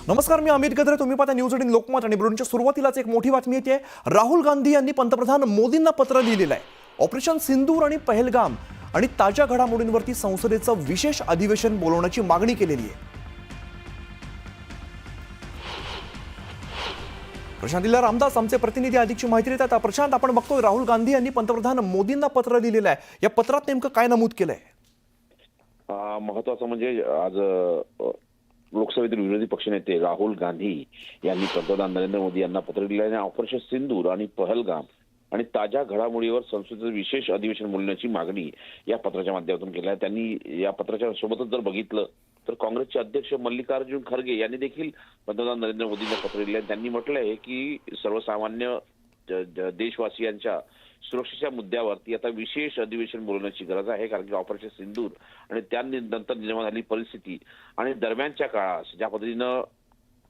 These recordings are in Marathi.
नमस्कार, मी अमित गद्रे. तुम्ही पाहता न्यूज 18 लोकमत. आणि ब्रुनच्या सुरुवातीलाच एक मोठी बातमी येते. राहुल गांधी यांनी पंतप्रधान मोदींना पत्र लिहिलेलं आहे. ऑपरेशन सिंदूर आणि पहलगाम आणि ताज्या घडामोडींवरती संसदेचं विशेष अधिवेशन बोलवण्याची मागणी केलेली आहे. प्रशांत रामदास आमचे प्रतिनिधी अधिकची माहिती देतात. प्रशांत, आपण बघतोय राहुल गांधी यांनी पंतप्रधान मोदींना पत्र लिहिलेलं आहे. या पत्रात नेमकं काय नमूद केलंय? महत्वाचं म्हणजे आज लोकसभेतील विरोधी पक्षनेते राहुल गांधी यांनी पंतप्रधान नरेंद्र मोदी यांना पत्र लिहिलं आहे. ऑपरेशन सिंदूर आणि पहलगाम आणि ताज्या घडामोडीवर संसदेचं विशेष अधिवेशन बोलण्याची मागणी या पत्राच्या माध्यमातून केली आहे. त्यांनी या पत्राच्या सोबतच जर बघितलं तर काँग्रेसचे अध्यक्ष मल्लिकार्जुन खरगे यांनी देखील पंतप्रधान नरेंद्र मोदींना पत्र लिहिलं आहे. त्यांनी म्हटलं आहे की सर्वसामान्य देशवासियांच्या सुरक्षेच्या मुद्द्यावरती आता विशेष अधिवेशन बोलवण्याची गरज आहे, कारण की ऑपरेशन सिंदूर आणि त्यानंतर निर्माण झालेली परिस्थिती आणि दरम्यानच्या काळात ज्या पद्धतीनं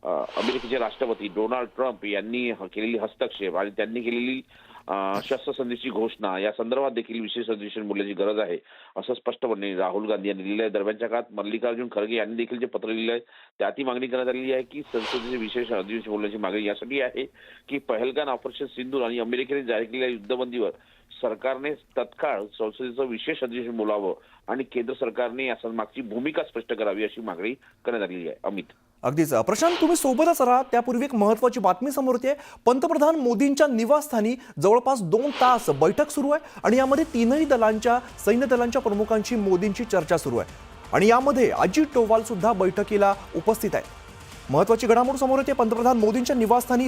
अमेरिकेचे राष्ट्रपती डोनाल्ड ट्रम्प यांनी केलेली हस्तक्षेप आणि त्यांनी केलेली शस्त्रसंधीची घोषणा या संदर्भात देखील विशेष अधिवेशन बोलण्याची गरज आहे, असं स्पष्टपणे राहुल गांधी यांनी लिहिलं आहे. दरम्यानच्या काळात मल्लिकार्जुन खरगे यांनी देखील जे पत्र लिहिलं आहे त्यात ही मागणी करण्यात आलेली आहे की संसदेचे विशेष अधिवेशन बोलण्याची मागणी यासाठी आहे की पहलगाम, ऑपरेशन सिंदूर आणि अमेरिकेने जाहीर केलेल्या युद्धबंदीवर सरकारने तत्काळ संसदेचं विशेष अधिवेशन बोलावं आणि केंद्र सरकारने या मागची भूमिका स्पष्ट करावी अशी मागणी करण्यात आलेली आहे. अमित. अगदीच. प्रशांत, तुम्ही सोबतच राहा. त्यापूर्वी एक महत्वाची बातमी समोर येते. पंतप्रधान मोदींच्या निवासस्थानी जवळपास 2 तास बैठक सुरू आहे आणि यामध्ये तीनही सैन्य दलांच्या प्रमुखांची मोदींची चर्चा सुरू आहे. आणि यामध्ये अजित डोवाल सुद्धा बैठकीला उपस्थित आहे. महत्वाची घडामोड समोर येते. पंतप्रधान मोदींच्या निवासस्थानी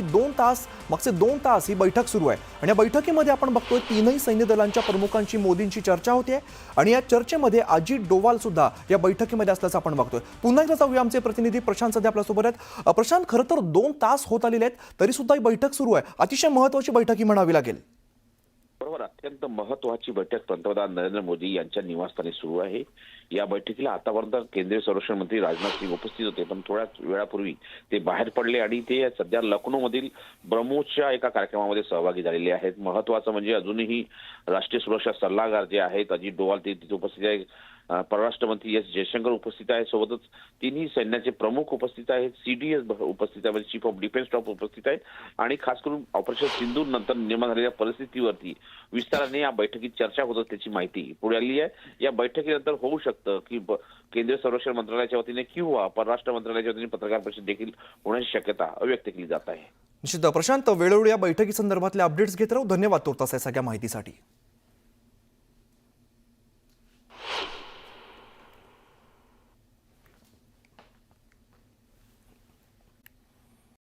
मागचे 2 तास ही बैठक सुरू आहे आणि या बैठकीमध्ये आपण बघतोय तीनही सैन्य दलांच्या प्रमुखांची मोदींची चर्चा होते आणि या चर्चेमध्ये अजित डोवाल सुद्धा या बैठकीमध्ये असल्याचं आपण बघतोय. पुन्हा एकदा जाऊया, आमचे प्रतिनिधी प्रशांत सध्या आपल्यासोबत आहेत. प्रशांत, खरं तर 2 तास होत आलेले आहेत तरी सुद्धा ही बैठक सुरू आहे. अतिशय महत्वाची बैठक ही म्हणावी लागेल. बरोबर, अत्यंत महत्वाची बैठक पंतप्रधान नरेंद्र मोदी यांच्या निवासस्थानी सुरू आहे. या बैठकीला आतापर्यंत केंद्रीय संरक्षण मंत्री राजनाथ सिंह उपस्थित होते, पण थोड्या वेळापूर्वी ते बाहेर पडले आणि ते सध्या लखनौ मधील ब्रह्मोसच्या एका कार्यक्रमामध्ये सहभागी झालेले आहेत. महत्वाचं म्हणजे अजूनही राष्ट्रीय सुरक्षा सल्लागार जे आहेत अजित डोवाल ते तिथे उपस्थित आहे. परराष्ट्र मंत्री एस जयशंकर उपस्थित आहे. सोबतच तिन्ही सैन्याचे प्रमुख उपस्थित आहेत. सीडीएस उपस्थित आहे, म्हणजे चीफ ऑफ डिफेन्स स्टाफ उपस्थित आहेत. आणि खास करून ऑपरेशन सिंदूर नंतर निर्माण झालेल्या परिस्थितीवरती विस्ताराने या बैठकीत चर्चा होत असल्याची माहिती पुढे आली आहे. या बैठकीनंतर होऊ शकतं की केंद्रीय संरक्षण मंत्रालयाच्या वतीने किंवा परराष्ट्र मंत्रालयाच्या वतीने पत्रकार परिषद देखील होण्याची शक्यता व्यक्त केली जात आहे. निश्चित प्रशांत, वेळोवेळी या बैठकी संदर्भातल्या अपडेट्स घेत राहू. धन्यवाद तुर्तास या सगळ्या माहितीसाठी.